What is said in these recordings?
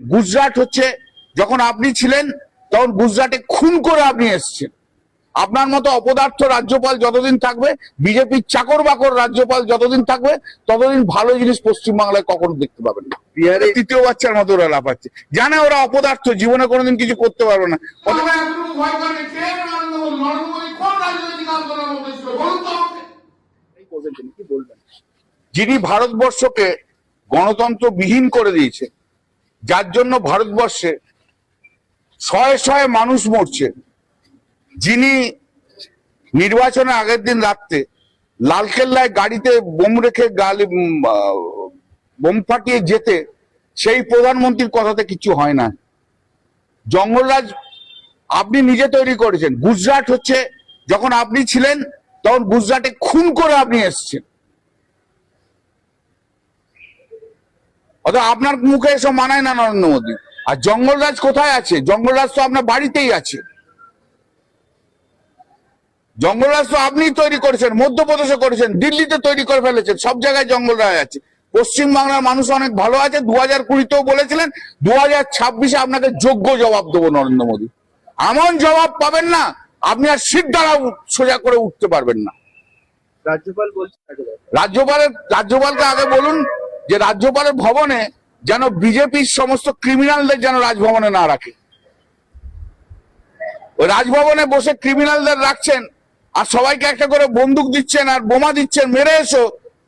গুজরাট হচ্ছে, যখন আপনি ছিলেন তখন গুজরাটে খুন করে আপনি এসেছেন। আপনার মতো অপদার্থ রাজ্যপাল যতদিন থাকবে, বিজেপির চাকর বাকর রাজ্যপাল যতদিন থাকবে, ততদিন ভালো জিনিস পশ্চিমবাংলায় কখনো দেখতে পাবেন না। বিহারে তৃতীয় বাচ্চার মতো ওরা লাফাচ্ছে, জানে ওরা অপদার্থ, জীবনে কোনোদিন কিছু করতে পারবে না। যিনি ভারতবর্ষকে গণতন্ত্রবিহীন করে দিয়েছে, যার জন্য ভারতবর্ষে শয়ে শয়ে মানুষ মরছে, যিনি নির্বাচনের আগের দিন রাত্রে লালকেল্লায় গাড়িতে বোম রেখে বোম ফাটিয়ে যেতে, সেই প্রধানমন্ত্রীর কথাতে কিছু হয় না। জঙ্গলরাজ আপনি নিজে তৈরি করেছেন। গুজরাট হচ্ছে, যখন আপনি ছিলেন তখন গুজরাটে খুন করে আপনি এসেছেন। অর্থাৎ আপনার মুখে এসব মানায় না নরেন্দ্র মোদী। আর জঙ্গলরাজ কোথায় আছে? জঙ্গলরাজ তো আপনার বাড়িতেই আছে। জঙ্গলরাজ তো আপনি তৈরি করেছেন, মধ্যপ্রদেশে করেছেন, দিল্লিতে তৈরি করে ফেলেছেন, সব জায়গায় জঙ্গলরাজ আছে। পশ্চিমবাংলার মানুষ অনেক ভালো আছে। 2020-তেও বলেছিলেন, 2026-এ আপনাকে যোগ্য জবাব দেবো নরেন্দ্র মোদী। এমন জবাব পাবেন না, আপনি আর সিট দ্বারা সোজা করে উঠতে পারবেন না। রাজ্যপাল বলছে, রাজ্যপালকে আগে বলুন যে রাজ্যপালের ভবনে যেন বিজেপির সমস্ত ক্রিমিনালদের যেন রাজভবনে না রাখে। ওই রাজভবনে বসে ক্রিমিনালদের রাখছেন, আর সবাইকে একটা করে বন্দুক দিচ্ছেন আর বোমা দিচ্ছেন, মেরে এসো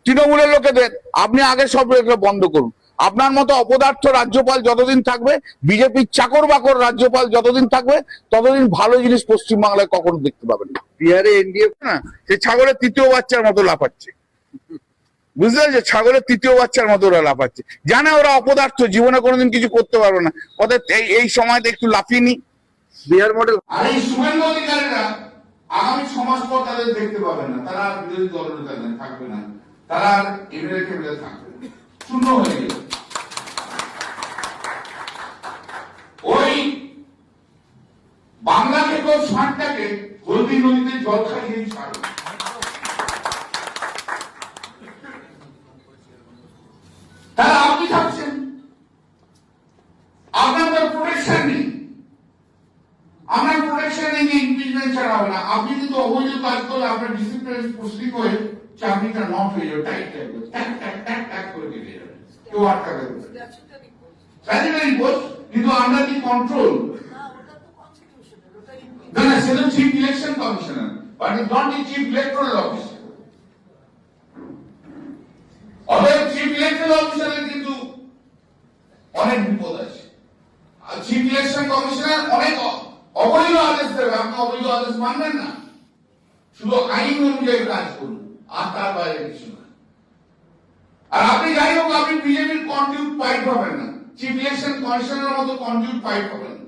তৃণমূলের লোকেদের। আপনি আগে সব এগুলো বন্ধ করুন। আপনার মতো অপদার্থ রাজ্যপাল যতদিন থাকবে, বিজেপির চাকর বাকর রাজ্যপাল যতদিন থাকবে, ততদিন ভালো জিনিস পশ্চিমবাংলায় কখনো দেখতে পাবেন না। বিহারে এনডিএ না, সে ছাগলের তৃতীয় বাচ্চার মতো লাফাচ্ছে, বুঝতে পারছে? ছাগলের তৃতীয় বাচ্চার মতো ওরা লাফাচ্ছে, জানে ওরা অপদার্থ, জীবনে কোনোদিন কিছু করতে পারবে না। অর্থাৎ এই সময়টা একটু লাফিয়ে নি। বিহার মডেল। আর এই শুভেন্দু অধিকারীরা আগামী 6 মাস পর তাদের দেখতে পাবেন না। তারা বিরোধী দলনেতা থাকবে না, তারা এমএলএ টেবিলে থাকবে না, শূন্য হয়ে গেল। ওই বাংলা থেকেও ষাটটাকে হলদি নদীতে জল খাইয়ে ছাড়বে। তারা আপনি থাকছেন, আপনার তো প্রোটেকশন নেই। আপনার প্রোটেকশন নেই, ইমপিচমেন্ট ছাড়া হবে না। আপনি কিন্তু অবৈধ কাজ করলে আপনার ডিসিপ্লিন পুষ্টি করে চাকরিটা নট হয়ে যাবে, টাইট টাইট করে ট্যাক ট্যাক ট্যাক ট্যাক করে কেটে যাবে, কেউ আটকাবে না। স্যানিটারি পোস্ট, কিন্তু আন্ডার দি কন্ট্রোল। না না, সে তো chief election commissioner, but is not the chief electoral officer. অতএব চিফ ইলেকট্রাল অফিসারের কিন্তু অনেক বিপদ আছে। আর চিফ ইলেকশন কমিশনার অনেক অবৈধ আদেশ দেবে, আপনি অবৈধ আদেশ মানবেন না। শুধু আইন অনুযায়ী কাজ করুন, আর তার বাইরে কিছু না। আর আপনি যাই হোক, আপনি বিজেপির কন্টিনিউড পাইপ পাবেন না, চিফ ইলেকশন কমিশনারের মতো কন্টিনিউড পাইপ পাবেন না।